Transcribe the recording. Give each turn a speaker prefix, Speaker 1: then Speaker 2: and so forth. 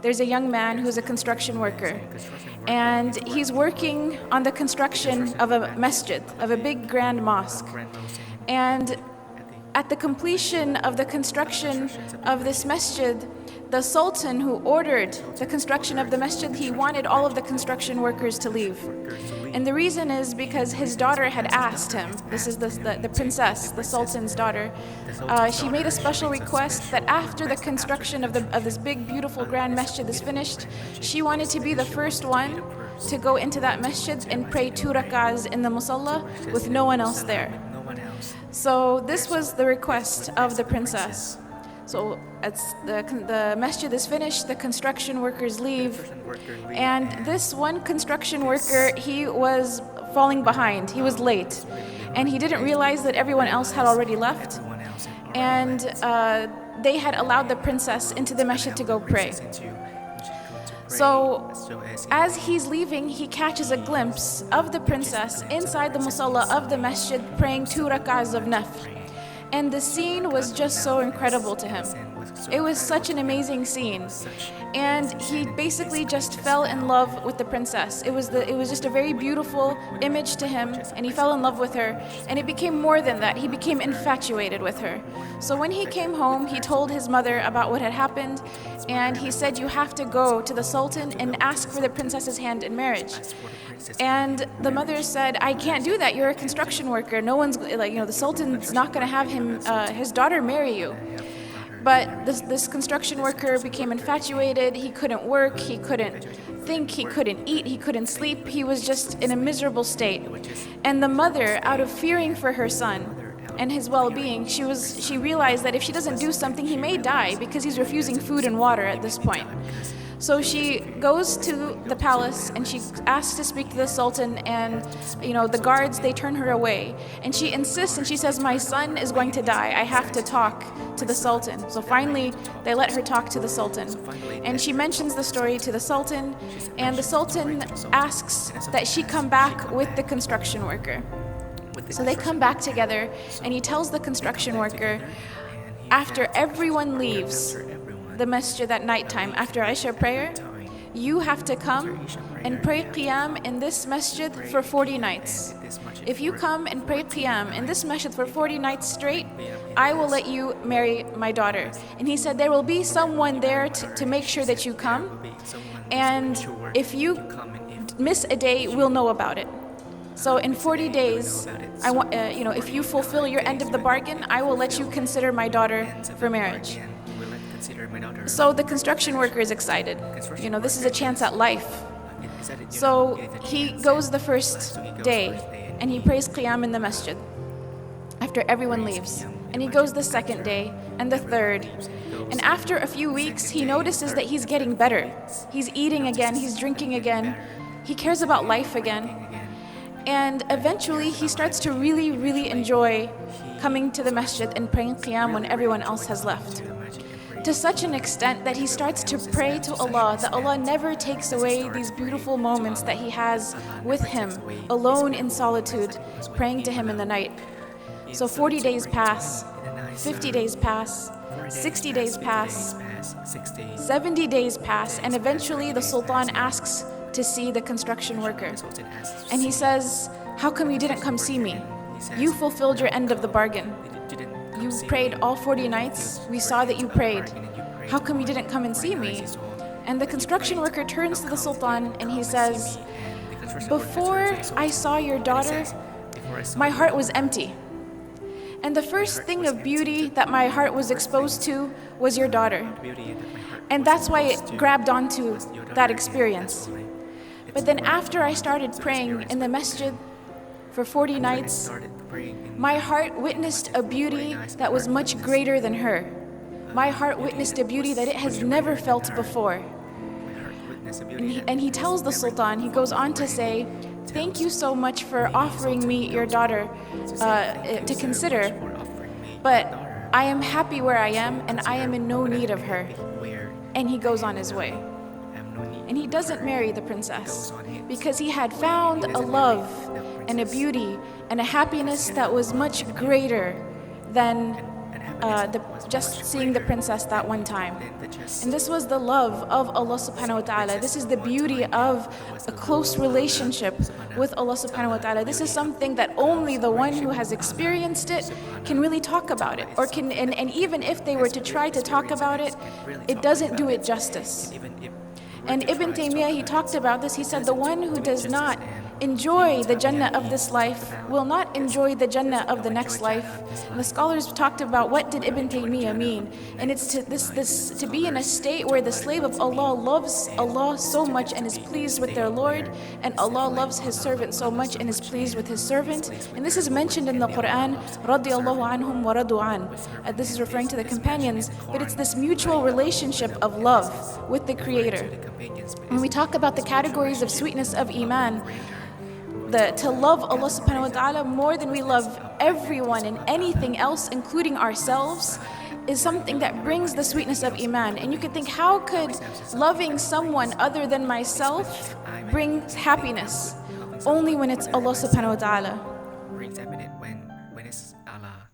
Speaker 1: there's a young man who's a construction worker, and he's working on the construction of a masjid, of a big grand mosque. And at the completion of the construction of this masjid, the sultan who ordered the construction of the masjid, he wanted all of the construction workers to leave. And the reason is because his daughter had asked him, this is the princess, the sultan's daughter, she made a special request that after the construction of this big, beautiful, grand masjid is finished, she wanted to be the first one to go into that masjid and pray 2 rak'ahs in the musalla with no one else there. So this was the request of the princess. So the masjid is finished, the construction workers leave, and this one construction worker, he was falling behind, he was late, and he didn't realize that everyone else had already left, and they had allowed the princess into the masjid to go pray. So as he's leaving, he catches a glimpse of the princess inside the musalla of the masjid praying 2 rak'ahs of nafl. And the scene was just so incredible to him. It was such an amazing scene. And he basically just fell in love with the princess. It was just a very beautiful image to him, and he fell in love with her. And it became more than that. He became infatuated with her. So when he came home, he told his mother about what had happened, and he said, "You have to go to the sultan and ask for the princess's hand in marriage." And the mother said, "I can't do that. You're a construction worker. No one's the sultan's not going to have his daughter marry you." But this construction worker became infatuated. He couldn't work, he couldn't think, he couldn't eat, he couldn't sleep. He was just in a miserable state. And the mother, out of fearing for her son and his well-being, she realized that if she doesn't do something, he may die because he's refusing food and water at this point. So she goes to the palace and she asks to speak to the sultan, and the guards, they turn her away. And she insists and she says, "My son is going to die. I have to talk to the sultan." So finally, they let her talk to the sultan. And she mentions the story to the sultan, and the sultan asks that she come back with the construction worker. So they come back together, and he tells the construction worker, after everyone leaves the masjid at nighttime, after Isha prayer, you have to come and pray qiyam in this masjid for 40 nights. If you come and pray qiyam in this masjid for 40 nights straight, I will let you marry my daughter. And he said there will be someone there to make sure that you come, and if you miss a day, we'll know about it. So in 40 days, if you fulfill your end of the bargain, I will let you consider my daughter for marriage. So the construction worker is excited. This is a chance at life. So he goes the first day and he prays qiyam in the masjid after everyone leaves. And he goes the second day and the third. And after a few weeks, he notices that he's getting better. He's eating again, he's drinking again. He cares about life again. And eventually he starts to really, really enjoy coming to the masjid and praying qiyam when everyone else has left. To such an extent that he starts to pray to Allah, that Allah never takes away these beautiful moments that he has with him, alone in solitude, praying to him in the night. So 40 days pass, 50 days pass, 60 days pass, 70 days pass, and eventually the sultan asks to see the construction worker. And he says, "How come you didn't come see me? You fulfilled your end of the bargain. You prayed all 40 nights. We saw that you prayed. How come you didn't come and see me?" And the construction worker turns to the sultan and he says, "Before I saw your daughter, my heart was empty. And the first thing of beauty that my heart was exposed to was your daughter. And that's why it grabbed onto that experience. But then after I started praying in the masjid for 40 nights, my heart witnessed a beauty that was much greater than her. My heart witnessed a beauty that it has never felt before." And he tells the sultan, he goes on to say, "Thank you so much for offering me your daughter to consider, but I am happy where I am and I am in no need of her." And he goes on his way. And he doesn't marry the princess because he had found a love and a beauty and a happiness that was much greater than just seeing the princess that one time. And this was the love of Allah subhanahu wa ta'ala. This is the beauty of a close relationship with Allah subhanahu wa ta'ala. This is something that only the one who has experienced it can really talk about it. Or can, and even if they were to try to talk about it, it doesn't do it justice. And Ibn Taymiyyah, he talked about this. He said, the one who does not enjoy the Jannah of this life will not enjoy the Jannah of the next life. And the scholars talked about what did Ibn Taymiyyah mean. And it's to be in a state where the slave of Allah loves Allah so much and is pleased with their Lord, and Allah loves His servant so much and is pleased with His servant. And this is mentioned in the Quran, radiyallahu anhum wa radu an. This is referring to the companions, but it's this mutual relationship of love with the Creator. When we talk about the categories of sweetness of Iman, to love Allah subhanahu wa ta'ala more than we love everyone and anything else, including ourselves, is something that brings the sweetness of Iman. And you could think, how could loving someone other than myself bring happiness? Only when it's Allah subhanahu wa ta'ala.
Speaker 2: Brings happiness when it's Allah.